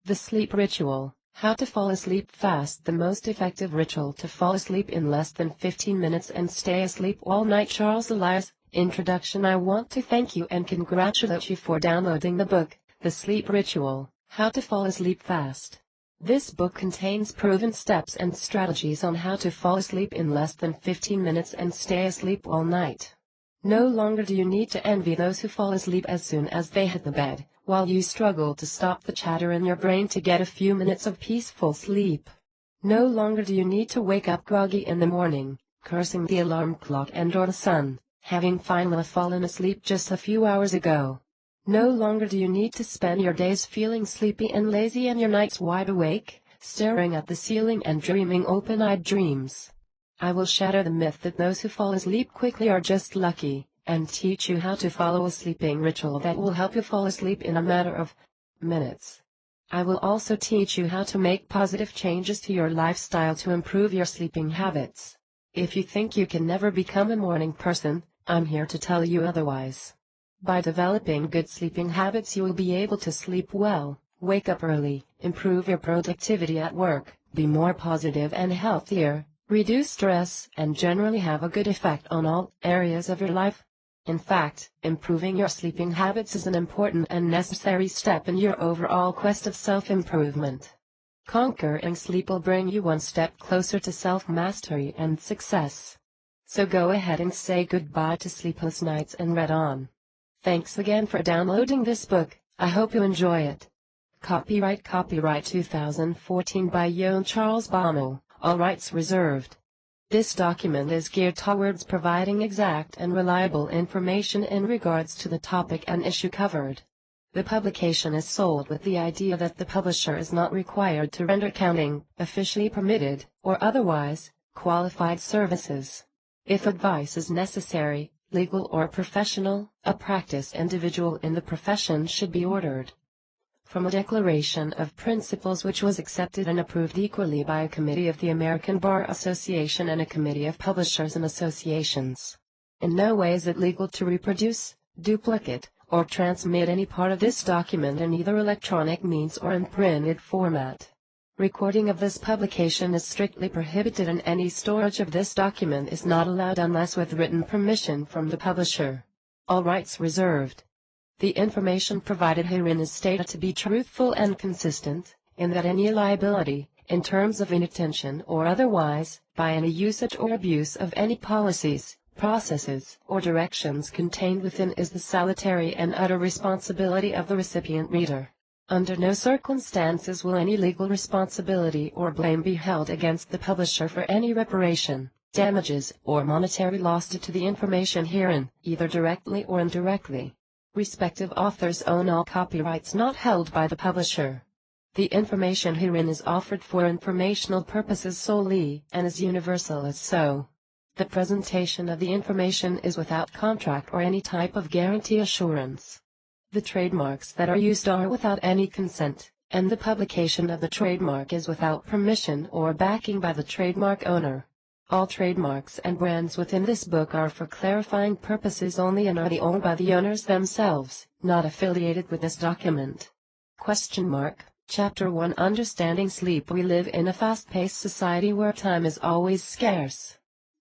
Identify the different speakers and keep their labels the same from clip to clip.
Speaker 1: The sleep ritual. How to fall asleep fast. The most effective ritual to fall asleep in less than 15 minutes and stay asleep all night. Charles Elias. Introduction. I want to thank you and congratulate you for downloading the book, The Sleep Ritual, How to Fall Asleep Fast. This book contains proven steps and strategies on how to fall asleep in less than 15 minutes and stay asleep all night. No longer do you need to envy those who fall asleep as soon as they hit the bed, while you struggle to stop the chatter in your brain to get a few minutes of peaceful sleep. No longer do you need to wake up groggy in the morning, cursing the alarm clock and/or the sun, having finally fallen asleep just a few hours ago. No longer do you need to spend your days feeling sleepy and lazy and your nights wide awake, staring at the ceiling and dreaming open-eyed dreams. I will shatter the myth that those who fall asleep quickly are just lucky, and teach you how to follow a sleeping ritual that will help you fall asleep in a matter of minutes. I will also teach you how to make positive changes to your lifestyle to improve your sleeping habits. If you think you can never become a morning person, I'm here to tell you otherwise. By developing good sleeping habits, you will be able to sleep well, wake up early, improve your productivity at work, be more positive and healthier, reduce stress, and generally have a good effect on all areas of your life. In fact, improving your sleeping habits is an important and necessary step in your overall quest of self-improvement. Conquering sleep will bring you one step closer to self-mastery and success. So go ahead and say goodbye to sleepless nights and read on. Thanks again for downloading this book. I hope you enjoy it. Copyright 2014 by Yoan Charles Baumel, all rights reserved. This document is geared towards providing exact and reliable information in regards to the topic and issue covered. The publication is sold with the idea that the publisher is not required to render accounting, officially permitted, or otherwise qualified services. If advice is necessary, legal or professional, a practiced individual in the profession should be ordered. From a declaration of principles which was accepted and approved equally by a committee of the American Bar Association and a committee of publishers and associations. In no way is it legal to reproduce, duplicate, or transmit any part of this document in either electronic means or in printed format. Recording of this publication is strictly prohibited, and any storage of this document is not allowed unless with written permission from the publisher. All rights reserved. The information provided herein is stated to be truthful and consistent, in that any liability, in terms of inattention or otherwise, by any usage or abuse of any policies, processes, or directions contained within is the solitary and utter responsibility of the recipient reader. Under no circumstances will any legal responsibility or blame be held against the publisher for any reparation, damages, or monetary loss due to the information herein, either directly or indirectly. Respective authors own all copyrights not held by the publisher. The information herein is offered for informational purposes solely, and is universal as so. The presentation of the information is without contract or any type of guarantee assurance. The trademarks that are used are without any consent, and the publication of the trademark is without permission or backing by the trademark owner. All trademarks and brands within this book are for clarifying purposes only and are owned by the owners themselves, not affiliated with this document. Chapter 1 Understanding Sleep. We live in a fast-paced society where time is always scarce.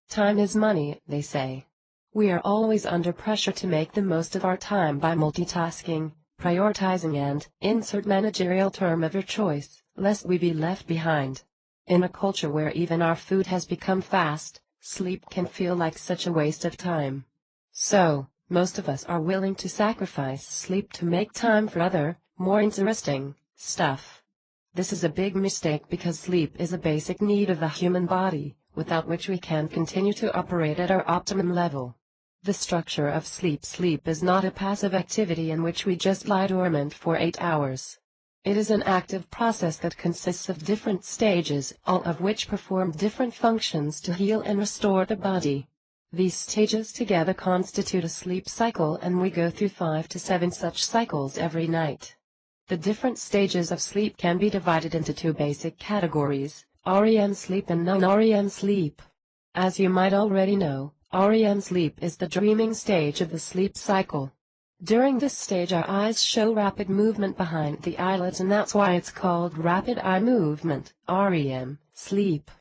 Speaker 1: Time is money, they say. We are always under pressure to make the most of our time by multitasking, prioritizing and, insert managerial term of your choice, lest we be left behind. In a culture where even our food has become fast, sleep can feel like such a waste of time. So, most of us are willing to sacrifice sleep to make time for other, more interesting, stuff. This is a big mistake because sleep is a basic need of the human body, without which we can't continue to operate at our optimum level. The structure of sleep. Sleep is not a passive activity in which we just lie dormant for 8 hours. It is an active process that consists of different stages, all of which perform different functions to heal and restore the body. These stages together constitute a sleep cycle, and we go through 5 to 7 such cycles every night. The different stages of sleep can be divided into 2 basic categories, REM sleep and non-REM sleep. As you might already know, REM sleep is the dreaming stage of the sleep cycle. During this stage our eyes show rapid movement behind the eyelids, and that's why it's called rapid eye movement, REM, sleep.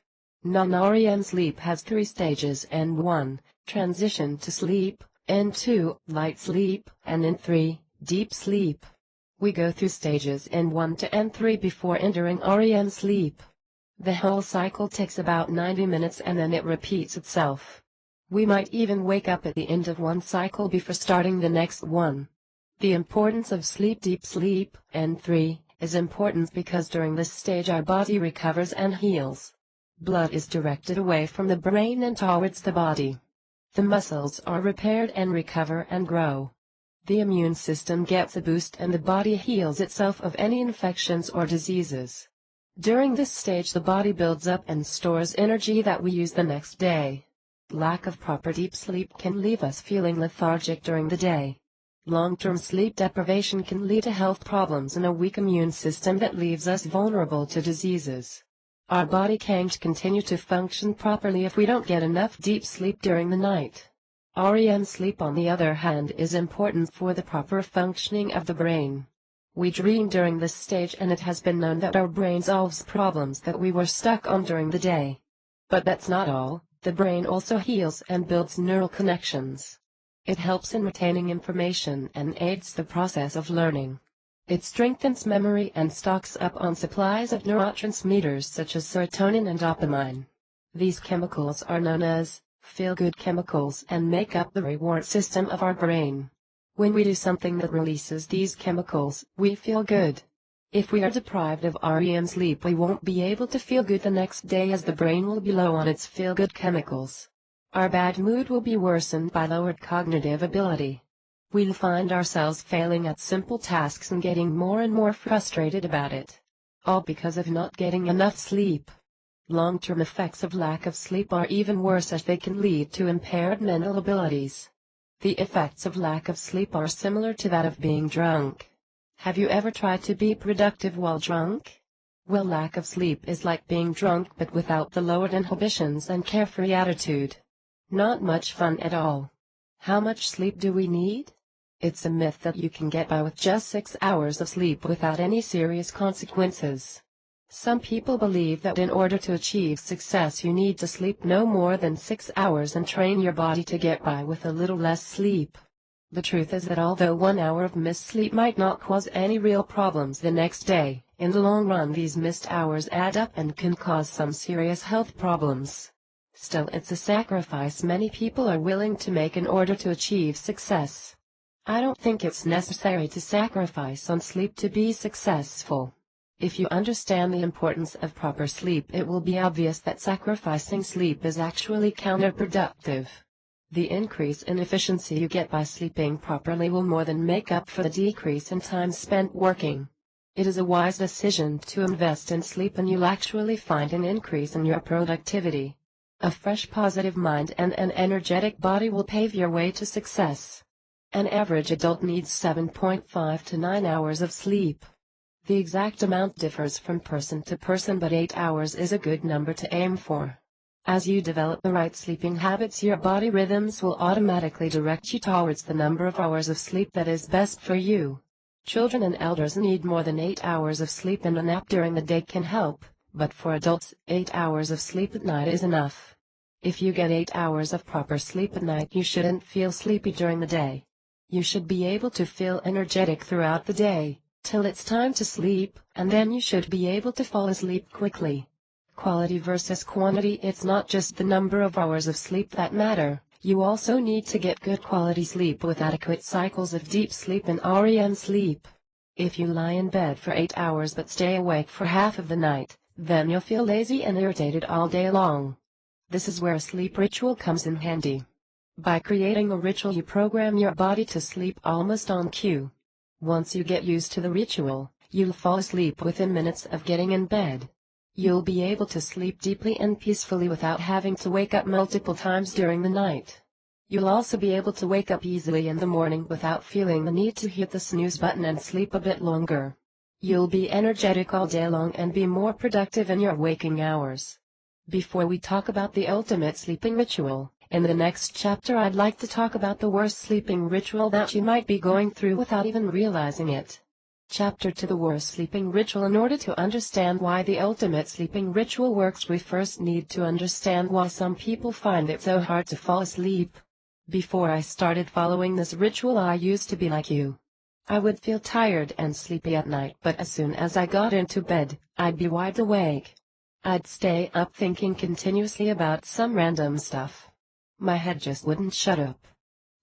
Speaker 1: Non-REM sleep has 3 stages: N1, transition to sleep, N2, light sleep, and N3, deep sleep. We go through stages N1 to N3 before entering REM sleep. The whole cycle takes about 90 minutes and then it repeats itself. We might even wake up at the end of one cycle before starting the next one. The importance of deep sleep, N3, is important because during this stage our body recovers and heals. Blood is directed away from the brain and towards the body. The muscles are repaired and recover and grow. The immune system gets a boost and the body heals itself of any infections or diseases. During this stage the body builds up and stores energy that we use the next day. Lack of proper deep sleep can leave us feeling lethargic during the day. Long-term sleep deprivation can lead to health problems and a weak immune system that leaves us vulnerable to diseases. Our body can't continue to function properly if we don't get enough deep sleep during the night. REM sleep, on the other hand, is important for the proper functioning of the brain. We dream during this stage, and it has been known that our brain solves problems that we were stuck on during the day. But that's not all. The brain also heals and builds neural connections. It helps in retaining information and aids the process of learning. It strengthens memory and stocks up on supplies of neurotransmitters such as serotonin and dopamine. These chemicals are known as feel-good chemicals and make up the reward system of our brain. When we do something that releases these chemicals, we feel good. If we are deprived of REM sleep, we won't be able to feel good the next day as the brain will be low on its feel-good chemicals. Our bad mood will be worsened by lowered cognitive ability. We'll find ourselves failing at simple tasks and getting more and more frustrated about it. All because of not getting enough sleep. Long-term effects of lack of sleep are even worse, as they can lead to impaired mental abilities. The effects of lack of sleep are similar to that of being drunk. Have you ever tried to be productive while drunk? Well, lack of sleep is like being drunk but without the lowered inhibitions and carefree attitude. Not much fun at all. How much sleep do we need? It's a myth that you can get by with just 6 hours of sleep without any serious consequences. Some people believe that in order to achieve success you need to sleep no more than 6 hours and train your body to get by with a little less sleep. The truth is that although 1 hour of missed sleep might not cause any real problems the next day, in the long run these missed hours add up and can cause some serious health problems. Still, it's a sacrifice many people are willing to make in order to achieve success. I don't think it's necessary to sacrifice on sleep to be successful. If you understand the importance of proper sleep, it will be obvious that sacrificing sleep is actually counterproductive. The increase in efficiency you get by sleeping properly will more than make up for the decrease in time spent working. It is a wise decision to invest in sleep, and you'll actually find an increase in your productivity. A fresh, positive mind and an energetic body will pave your way to success. An average adult needs 7.5 to 9 hours of sleep. The exact amount differs from person to person, but 8 hours is a good number to aim for. As you develop the right sleeping habits, your body rhythms will automatically direct you towards the number of hours of sleep that is best for you. Children and elders need more than 8 hours of sleep, and a nap during the day can help, but for adults, 8 hours of sleep at night is enough. If you get 8 hours of proper sleep at night, you shouldn't feel sleepy during the day. You should be able to feel energetic throughout the day, till it's time to sleep, and then you should be able to fall asleep quickly. Quality versus quantity. It's not just the number of hours of sleep that matter. You also need to get good quality sleep with adequate cycles of deep sleep and REM sleep. If you lie in bed for 8 hours but stay awake for half of the night, then you'll feel lazy and irritated all day long. This is where a sleep ritual comes in handy. By creating a ritual, you program your body to sleep almost on cue. Once you get used to the ritual, you'll fall asleep within minutes of getting in bed. You'll be able to sleep deeply and peacefully without having to wake up multiple times during the night. You'll also be able to wake up easily in the morning without feeling the need to hit the snooze button and sleep a bit longer. You'll be energetic all day long and be more productive in your waking hours. Before we talk about the ultimate sleeping ritual, In the next chapter I'd like to talk about the worst sleeping ritual that you might be going through without even realizing it. Chapter 2: The worst sleeping ritual. In order to understand why the ultimate sleeping ritual works, we first need to understand why some people find it so hard to fall asleep. Before I started following this ritual, I used to be like you. I would feel tired and sleepy at night, but as soon as I got into bed, I'd be wide awake. I'd stay up thinking continuously about some random stuff. My head just wouldn't shut up.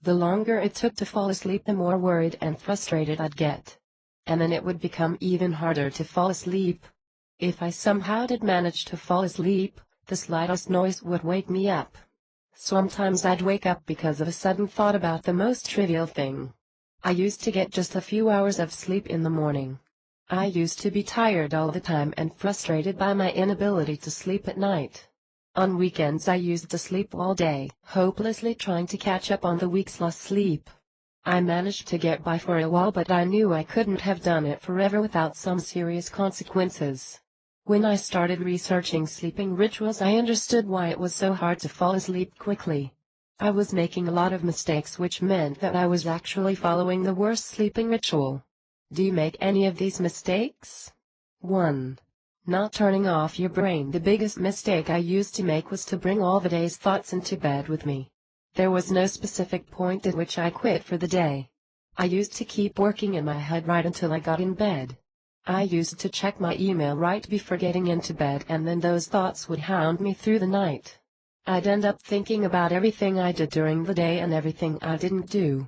Speaker 1: The longer it took to fall asleep, the more worried and frustrated I'd get. And then it would become even harder to fall asleep. If I somehow did manage to fall asleep, the slightest noise would wake me up. Sometimes I'd wake up because of a sudden thought about the most trivial thing. I used to get just a few hours of sleep in the morning. I used to be tired all the time and frustrated by my inability to sleep at night. On weekends I used to sleep all day, hopelessly trying to catch up on the week's lost sleep. I managed to get by for a while, but I knew I couldn't have done it forever without some serious consequences. When I started researching sleeping rituals, I understood why it was so hard to fall asleep quickly. I was making a lot of mistakes, which meant that I was actually following the worst sleeping ritual. Do you make any of these mistakes? 1. Not turning off your brain. The biggest mistake I used to make was to bring all the day's thoughts into bed with me. There was no specific point at which I quit for the day. I used to keep working in my head right until I got in bed. I used to check my email right before getting into bed, and then those thoughts would hound me through the night. I'd end up thinking about everything I did during the day and everything I didn't do.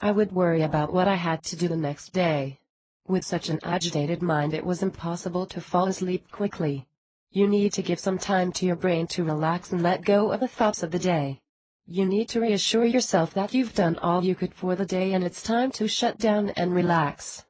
Speaker 1: I would worry about what I had to do the next day. With such an agitated mind, it was impossible to fall asleep quickly. You need to give some time to your brain to relax and let go of the thoughts of the day. You need to reassure yourself that you've done all you could for the day and it's time to shut down and relax.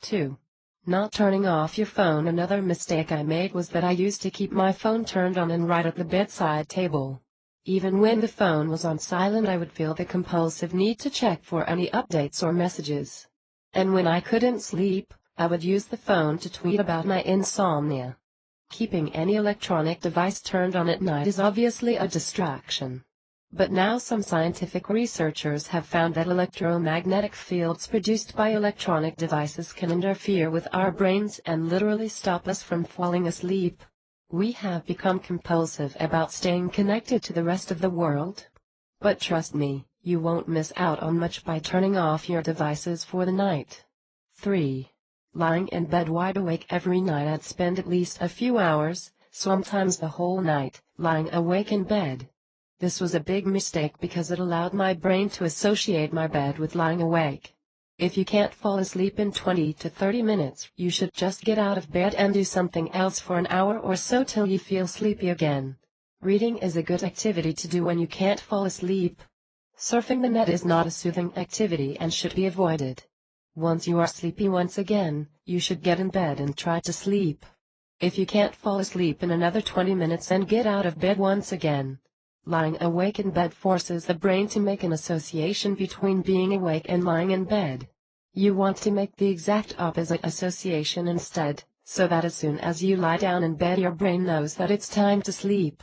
Speaker 1: 2. Not turning off your phone. Another mistake I made was that I used to keep my phone turned on and right at the bedside table. Even when the phone was on silent, I would feel the compulsive need to check for any updates or messages. And when I couldn't sleep, I would use the phone to tweet about my insomnia. Keeping any electronic device turned on at night is obviously a distraction. But now some scientific researchers have found that electromagnetic fields produced by electronic devices can interfere with our brains and literally stop us from falling asleep. We have become compulsive about staying connected to the rest of the world. But trust me, you won't miss out on much by turning off your devices for the night. 3. Lying in bed wide awake. Every night I'd spend at least a few hours, sometimes the whole night, lying awake in bed. This was a big mistake because it allowed my brain to associate my bed with lying awake. If you can't fall asleep in 20 to 30 minutes, you should just get out of bed and do something else for an hour or so till you feel sleepy again. Reading is a good activity to do when you can't fall asleep. Surfing the net is not a soothing activity and should be avoided. Once you are sleepy once again, you should get in bed and try to sleep. If you can't fall asleep in another 20 minutes, then get out of bed once again. Lying awake in bed forces the brain to make an association between being awake and lying in bed. You want to make the exact opposite association instead, so that as soon as you lie down in bed, your brain knows that it's time to sleep.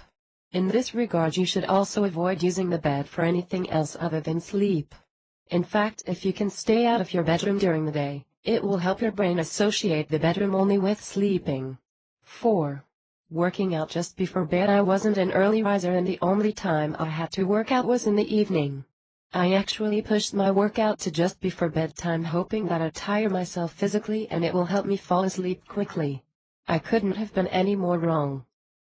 Speaker 1: In this regard, you should also avoid using the bed for anything else other than sleep. In fact, if you can stay out of your bedroom during the day, it will help your brain associate the bedroom only with sleeping. 4. Working out just before bed. I wasn't an early riser, and the only time I had to work out was in the evening. I actually pushed my workout to just before bedtime, hoping that I'd tire myself physically and it will help me fall asleep quickly. I couldn't have been any more wrong.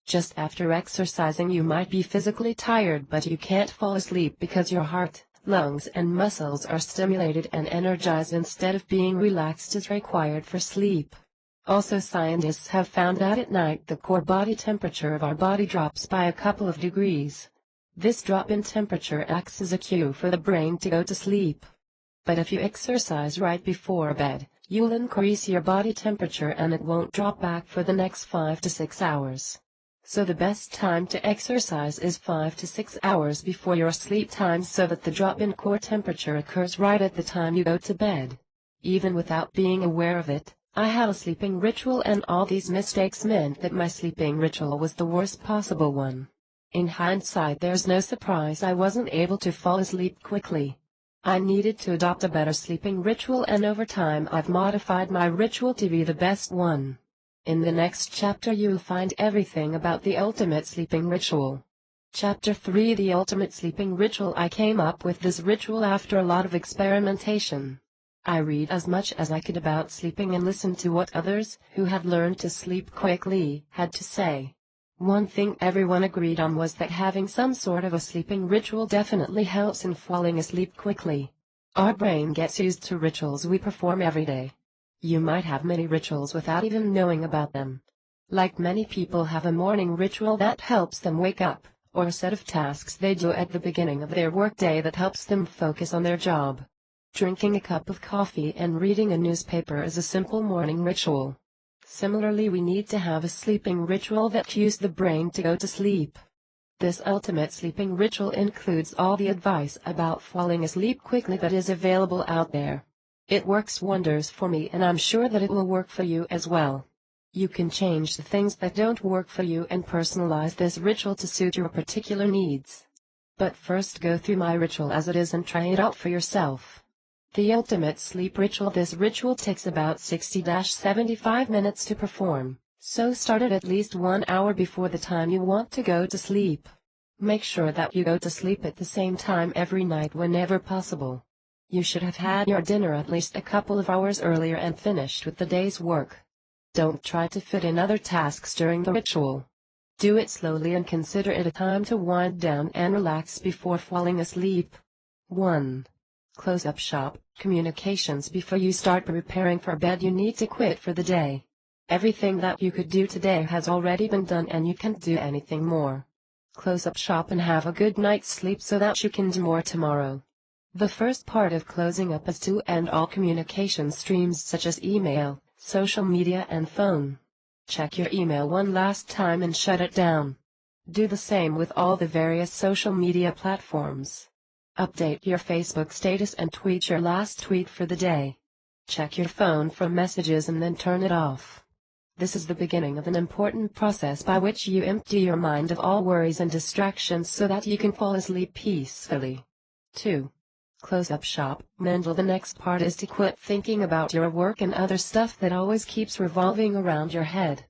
Speaker 1: Just after exercising, you might be physically tired, but you can't fall asleep because your heart, lungs and muscles are stimulated and energized instead of being relaxed as required for sleep. Also, scientists have found that at night the core body temperature of our body drops by a couple of degrees. This drop in temperature acts as a cue for the brain to go to sleep. But if you exercise right before bed, you'll increase your body temperature and it won't drop back for the next 5 to 6 hours. So the best time to exercise is 5 to 6 hours before your sleep time, so that the drop in core temperature occurs right at the time you go to bed. Even without being aware of it, I had a sleeping ritual, and all these mistakes meant that my sleeping ritual was the worst possible one. In hindsight, there's no surprise I wasn't able to fall asleep quickly. I needed to adopt a better sleeping ritual, and over time I've modified my ritual to be the best one. In the next chapter you'll find everything about the ultimate sleeping ritual. Chapter 3: The Ultimate Sleeping Ritual. I came up with this ritual after a lot of experimentation. I read as much as I could about sleeping and listened to what others, who had learned to sleep quickly, had to say. One thing everyone agreed on was that having some sort of a sleeping ritual definitely helps in falling asleep quickly. Our brain gets used to rituals we perform every day. You might have many rituals without even knowing about them. Like many people have a morning ritual that helps them wake up, or a set of tasks they do at the beginning of their workday that helps them focus on their job. Drinking a cup of coffee and reading a newspaper is a simple morning ritual. Similarly, we need to have a sleeping ritual that cues the brain to go to sleep. This ultimate sleeping ritual includes all the advice about falling asleep quickly that is available out there. It works wonders for me, and I'm sure that it will work for you as well. You can change the things that don't work for you and personalize this ritual to suit your particular needs. But first, go through my ritual as it is and try it out for yourself. The ultimate sleep ritual. This ritual takes about 60-75 minutes to perform, so start it at least 1 hour before the time you want to go to sleep. Make sure that you go to sleep at the same time every night whenever possible. You should have had your dinner at least a couple of hours earlier and finished with the day's work. Don't try to fit in other tasks during the ritual. Do it slowly and consider it a time to wind down and relax before falling asleep. 1. Close up shop. Communications. Before you start preparing for bed, you need to quit for the day. Everything that you could do today has already been done and you can't do anything more. Close up shop and have a good night's sleep so that you can do more tomorrow. The first part of closing up is to end all communication streams such as email, social media and phone. Check your email one last time and shut it down. Do the same with all the various social media platforms. Update your Facebook status and tweet your last tweet for the day. Check your phone for messages and then turn it off. This is the beginning of an important process by which you empty your mind of all worries and distractions so that you can fall asleep peacefully. 2. Close up shop. Mental. The next part is to quit thinking about your work and other stuff that always keeps revolving around your head.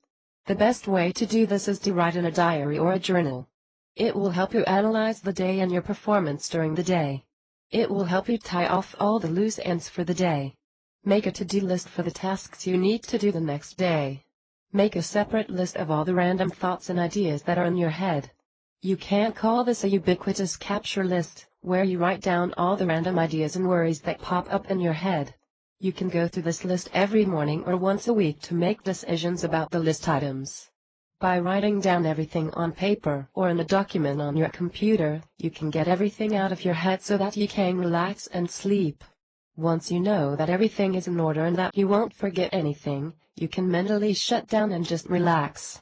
Speaker 1: The best way to do this is to write in a diary or a journal. It will help you analyze the day and your performance during the day. It will help you tie off all the loose ends for the day. Make a to-do list for the tasks you need to do the next day. Make a separate list of all the random thoughts and ideas that are in your head. You can call this a ubiquitous capture list, where you write down all the random ideas and worries that pop up in your head. You can go through this list every morning or once a week to make decisions about the list items. By writing down everything on paper or in a document on your computer, you can get everything out of your head so that you can relax and sleep. Once you know that everything is in order and that you won't forget anything, you can mentally shut down and just relax.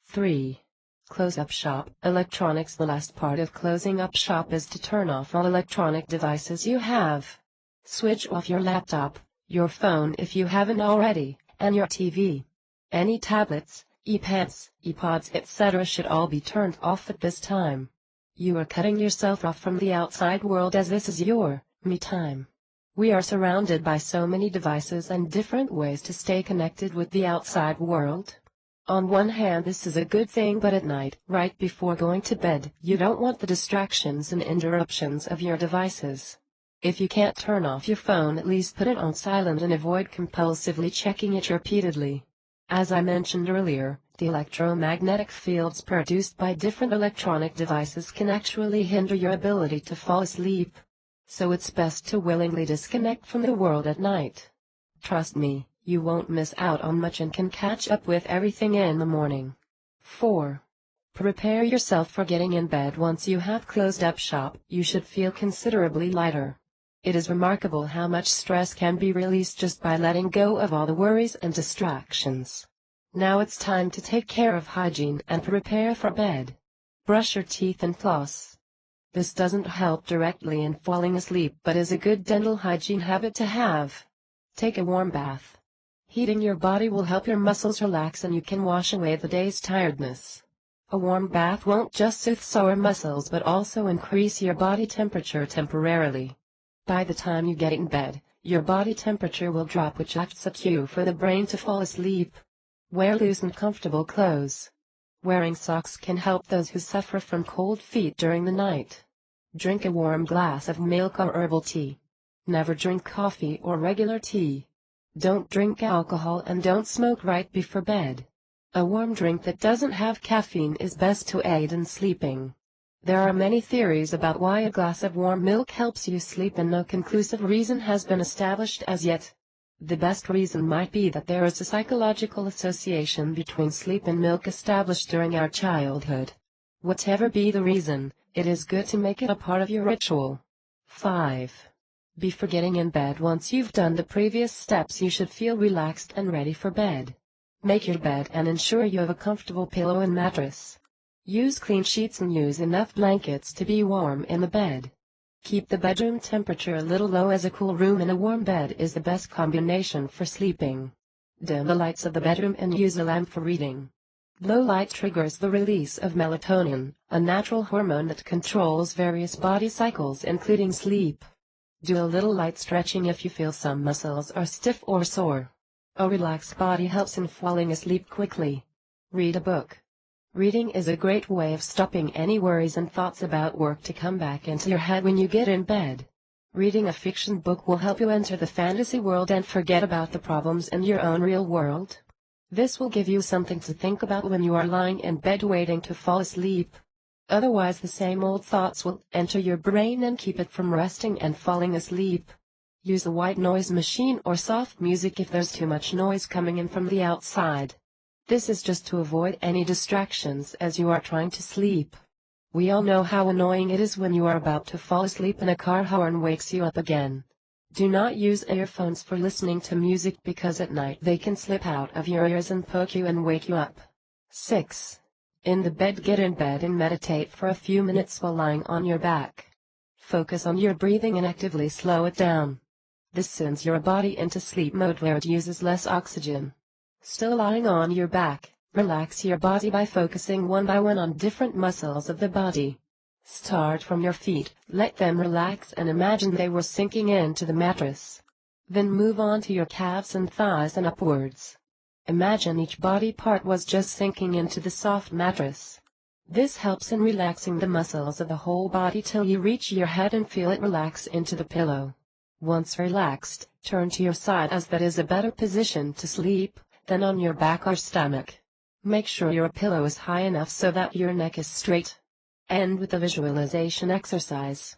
Speaker 1: 3. Close up shop. Electronics. The last part of closing up shop is to turn off all electronic devices you have. Switch off your laptop, your phone if you haven't already, and your TV. Any tablets, iPads, iPods, etc. should all be turned off at this time. You are cutting yourself off from the outside world as this is your me time. We are surrounded by so many devices and different ways to stay connected with the outside world. On one hand, this is a good thing, but at night, right before going to bed, you don't want the distractions and interruptions of your devices. If you can't turn off your phone, at least put it on silent and avoid compulsively checking it repeatedly. As I mentioned earlier, the electromagnetic fields produced by different electronic devices can actually hinder your ability to fall asleep. So it's best to willingly disconnect from the world at night. Trust me, you won't miss out on much and can catch up with everything in the morning. 4. Prepare yourself for getting in bed. Once you have closed up shop, you should feel considerably lighter. It is remarkable how much stress can be released just by letting go of all the worries and distractions. Now it's time to take care of hygiene and prepare for bed. Brush your teeth and floss. This doesn't help directly in falling asleep but is a good dental hygiene habit to have. Take a warm bath. Heating your body will help your muscles relax and you can wash away the day's tiredness. A warm bath won't just soothe sore muscles but also increase your body temperature temporarily. By the time you get in bed, your body temperature will drop, which acts as a cue for the brain to fall asleep. Wear loose and comfortable clothes. Wearing socks can help those who suffer from cold feet during the night. Drink a warm glass of milk or herbal tea. Never drink coffee or regular tea. Don't drink alcohol and don't smoke right before bed. A warm drink that doesn't have caffeine is best to aid in sleeping. There are many theories about why a glass of warm milk helps you sleep, and no conclusive reason has been established as yet. The best reason might be that there is a psychological association between sleep and milk established during our childhood. Whatever be the reason, it is good to make it a part of your ritual. 5. Before getting in bed, once you've done the previous steps, you should feel relaxed and ready for bed. Make your bed and ensure you have a comfortable pillow and mattress. Use clean sheets and use enough blankets to be warm in the bed. Keep the bedroom temperature a little low, as a cool room and a warm bed is the best combination for sleeping. Dim the lights of the bedroom and use a lamp for reading. Low light triggers the release of melatonin, a natural hormone that controls various body cycles including sleep. Do a little light stretching if you feel some muscles are stiff or sore. A relaxed body helps in falling asleep quickly. Read a book. Reading is a great way of stopping any worries and thoughts about work to come back into your head when you get in bed. Reading a fiction book will help you enter the fantasy world and forget about the problems in your own real world. This will give you something to think about when you are lying in bed waiting to fall asleep. Otherwise, the same old thoughts will enter your brain and keep it from resting and falling asleep. Use a white noise machine or soft music if there's too much noise coming in from the outside. This is just to avoid any distractions as you are trying to sleep. We all know how annoying it is when you are about to fall asleep and a car horn wakes you up again. Do not use earphones for listening to music, because at night they can slip out of your ears and poke you and wake you up. 6. In the bed, get in bed and meditate for a few minutes while lying on your back. Focus on your breathing and actively slow it down. This sends your body into sleep mode where it uses less oxygen. Still lying on your back, relax your body by focusing one by one on different muscles of the body. Start from your feet, let them relax and imagine they were sinking into the mattress. Then move on to your calves and thighs and upwards. Imagine each body part was just sinking into the soft mattress. This helps in relaxing the muscles of the whole body till you reach your head and feel it relax into the pillow. Once relaxed, turn to your side, as that is a better position to sleep than on your back or stomach. Make sure your pillow is high enough so that your neck is straight. End with a visualization exercise.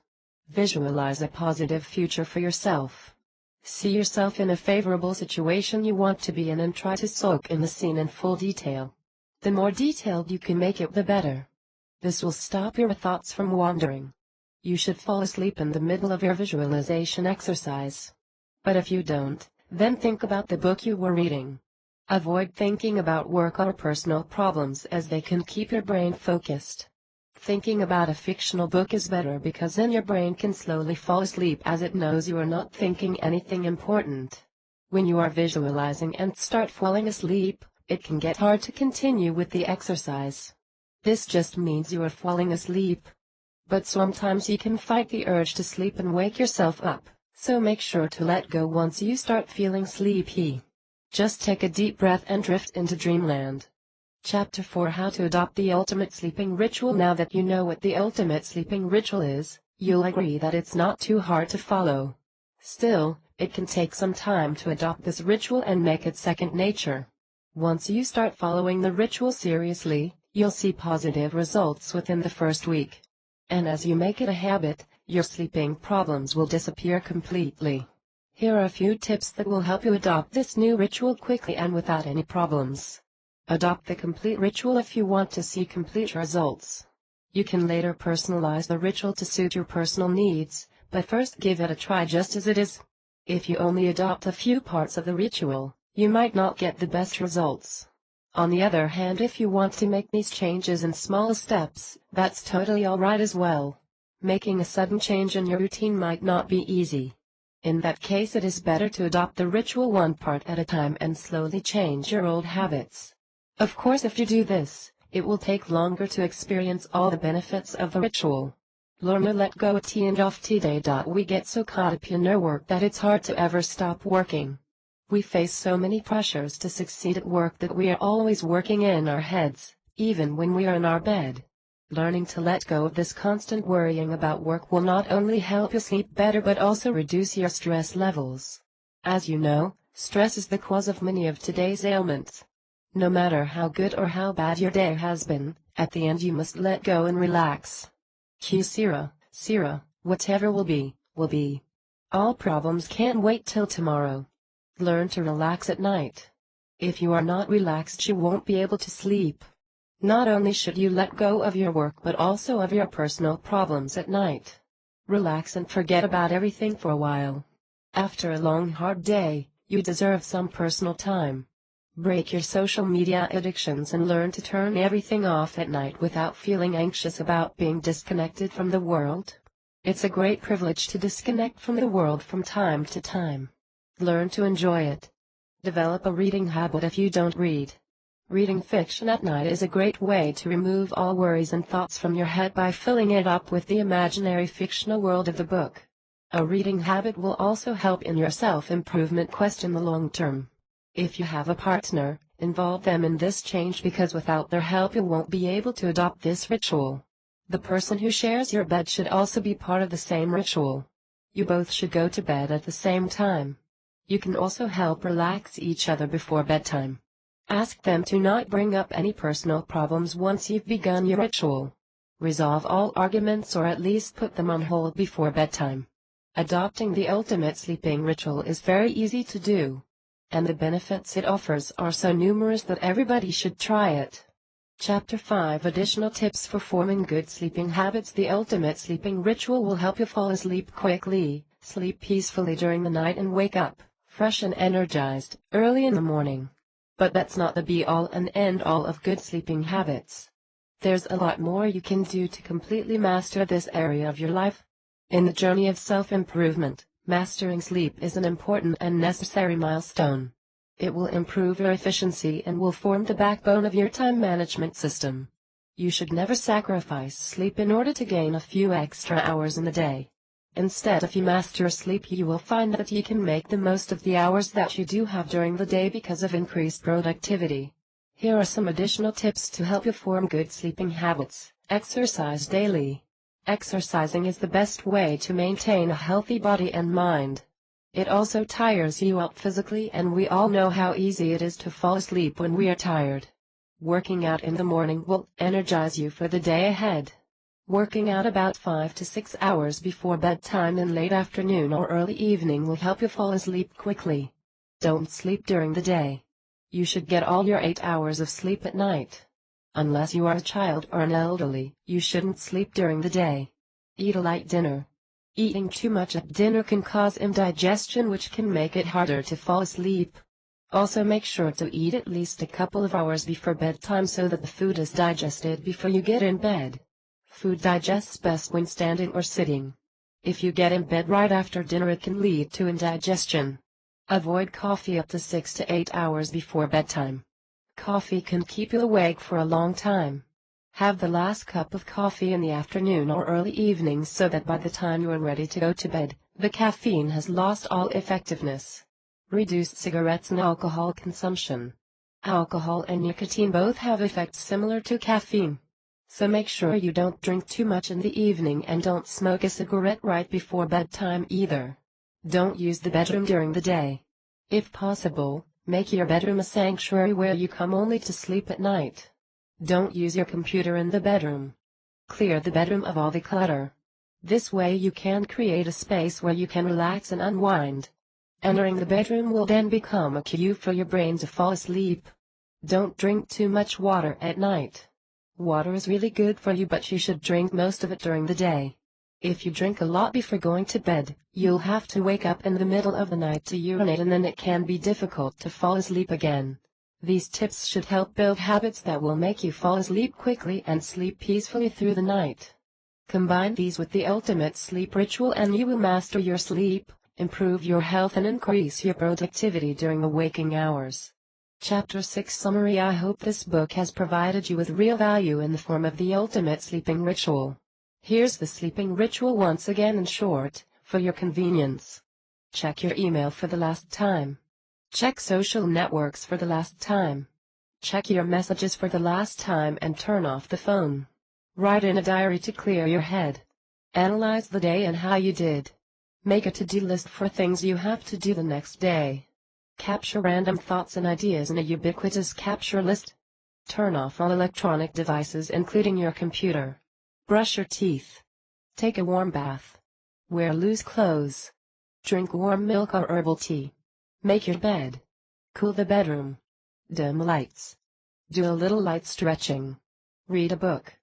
Speaker 1: Visualize a positive future for yourself. See yourself in a favorable situation you want to be in and try to soak in the scene in full detail. The more detailed you can make it, the better. This will stop your thoughts from wandering. You should fall asleep in the middle of your visualization exercise. But if you don't, then think about the book you were reading. Avoid thinking about work or personal problems, as they can keep your brain focused. Thinking about a fictional book is better, because then your brain can slowly fall asleep as it knows you are not thinking anything important. When you are visualizing and start falling asleep, it can get hard to continue with the exercise. This just means you are falling asleep. But sometimes you can fight the urge to sleep and wake yourself up, so make sure to let go once you start feeling sleepy. Just take a deep breath and drift into dreamland. Chapter 4: How to Adopt the Ultimate Sleeping Ritual. Now that you know what the ultimate sleeping ritual is, you'll agree that it's not too hard to follow. Still, it can take some time to adopt this ritual and make it second nature. Once you start following the ritual seriously, you'll see positive results within the first week. And as you make it a habit, your sleeping problems will disappear completely. Here are a few tips that will help you adopt this new ritual quickly and without any problems. Adopt the complete ritual if you want to see complete results. You can later personalize the ritual to suit your personal needs, but first give it a try just as it is. If you only adopt a few parts of the ritual, you might not get the best results. On the other hand, if you want to make these changes in small steps, that's totally alright as well. Making a sudden change in your routine might not be easy. In that case, it is better to adopt the ritual one part at a time and slowly change your old habits. Of course, if you do this, It will take longer to experience all the benefits of the ritual. Learn to let go at the end of today. We get so caught up in our work that it's hard to ever stop working. We face so many pressures to succeed at work that we are always working in our heads, even when we are in our bed. Learning to let go of this constant worrying about work will not only help you sleep better but also reduce your stress levels. As you know, stress is the cause of many of today's ailments. No matter how good or how bad your day has been, at the end you must let go and relax. Sira, whatever will be, will be. All problems can't wait till tomorrow. Learn to relax at night. If you are not relaxed, you won't be able to sleep. Not only should you let go of your work but also of your personal problems at night. Relax and forget about everything for a while. After a long hard day, you deserve some personal time. Break your social media addictions and learn to turn everything off at night without feeling anxious about being disconnected from the world. It's a great privilege to disconnect from the world from time to time. Learn to enjoy it. Develop a reading habit if you don't read. Reading fiction at night is a great way to remove all worries and thoughts from your head by filling it up with the imaginary fictional world of the book. A reading habit will also help in your self-improvement quest in the long term. If you have a partner, involve them in this change because without their help you won't be able to adopt this ritual. The person who shares your bed should also be part of the same ritual. You both should go to bed at the same time. You can also help relax each other before bedtime. Ask them to not bring up any personal problems once you've begun your ritual. Resolve all arguments or at least put them on hold before bedtime. Adopting the ultimate sleeping ritual is very easy to do, and the benefits it offers are so numerous that everybody should try it. Chapter 5 Additional Tips for Forming Good Sleeping Habits. The ultimate sleeping ritual will help you fall asleep quickly, sleep peacefully during the night and wake up fresh and energized early in the morning. But that's not the be-all and end-all of good sleeping habits. There's a lot more you can do to completely master this area of your life. In the journey of self-improvement, mastering sleep is an important and necessary milestone. It will improve your efficiency and will form the backbone of your time management system. You should never sacrifice sleep in order to gain a few extra hours in the day. Instead, if you master sleep, you will find that you can make the most of the hours that you do have during the day because of increased productivity. Here are some additional tips to help you form good sleeping habits. Exercise daily. Exercising is the best way to maintain a healthy body and mind. It also tires you out physically, and we all know how easy it is to fall asleep when we are tired. Working out in the morning will energize you for the day ahead. Working out about 5 to 6 hours before bedtime in late afternoon or early evening will help you fall asleep quickly. Don't sleep during the day. You should get all your 8 hours of sleep at night. Unless you are a child or an elderly, you shouldn't sleep during the day. Eat a light dinner. Eating too much at dinner can cause indigestion, which can make it harder to fall asleep. Also, make sure to eat at least a couple of hours before bedtime so that the food is digested before you get in bed. Food digests best when standing or sitting. If you get in bed right after dinner, it can lead to indigestion. Avoid coffee up to 6 to 8 hours before bedtime. Coffee can keep you awake for a long time. Have the last cup of coffee in the afternoon or early evening so that by the time you are ready to go to bed, the caffeine has lost all effectiveness. Reduce cigarettes and alcohol consumption. Alcohol and nicotine both have effects similar to caffeine. So make sure you don't drink too much in the evening and don't smoke a cigarette right before bedtime either. Don't use the bedroom during the day. If possible, make your bedroom a sanctuary where you come only to sleep at night. Don't use your computer in the bedroom. Clear the bedroom of all the clutter. This way you can create a space where you can relax and unwind. Entering the bedroom will then become a cue for your brain to fall asleep. Don't drink too much water at night. Water is really good for you, but you should drink most of it during the day. If you drink a lot before going to bed, you'll have to wake up in the middle of the night to urinate, and then it can be difficult to fall asleep again. These tips should help build habits that will make you fall asleep quickly and sleep peacefully through the night. Combine these with the ultimate sleep ritual and you will master your sleep, improve your health and increase your productivity during the waking hours. Chapter 6 Summary. I hope this book has provided you with real value in the form of the ultimate sleeping ritual. Here's the sleeping ritual once again in short, for your convenience. Check your email for the last time. Check social networks for the last time. Check your messages for the last time and turn off the phone. Write in a diary to clear your head. Analyze the day and how you did. Make a to-do list for things you have to do the next day. Capture random thoughts and ideas in a ubiquitous capture list. Turn off all electronic devices including your computer. Brush your teeth. Take a warm bath. Wear loose clothes. Drink warm milk or herbal tea. Make your bed. Cool the bedroom. Dim lights. Do a little light stretching. Read a book.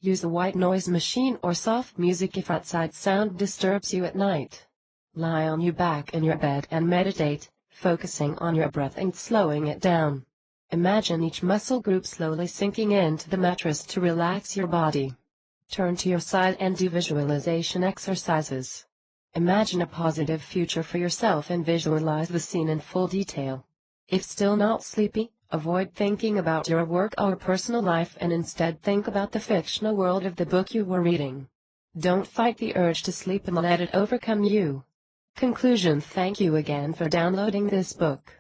Speaker 1: Use a white noise machine or soft music if outside sound disturbs you at night. Lie on your back in your bed and meditate, focusing on your breath and slowing it down. Imagine each muscle group slowly sinking into the mattress to relax your body. Turn to your side and do visualization exercises. Imagine a positive future for yourself and visualize the scene in full detail. If still not sleepy, avoid thinking about your work or personal life and instead think about the fictional world of the book you were reading. Don't fight the urge to sleep and let it overcome you. Conclusion. Thank you again for downloading this book.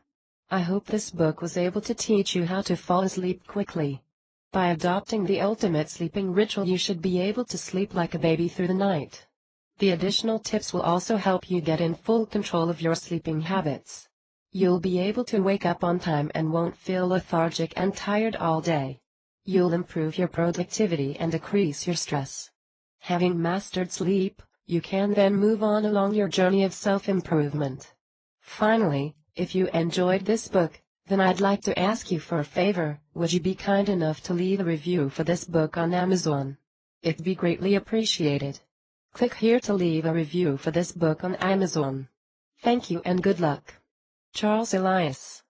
Speaker 1: I hope this book was able to teach you how to fall asleep quickly. By adopting the ultimate sleeping ritual, you should be able to sleep like a baby through the night. The additional tips will also help you get in full control of your sleeping habits. You'll be able to wake up on time and won't feel lethargic and tired all day. You'll improve your productivity and decrease your stress. Having mastered sleep, you can then move on along your journey of self-improvement. Finally, if you enjoyed this book, then I'd like to ask you for a favor. Would you be kind enough to leave a review for this book on Amazon? It'd be greatly appreciated. Click here to leave a review for this book on Amazon. Thank you and good luck. Charles Elias.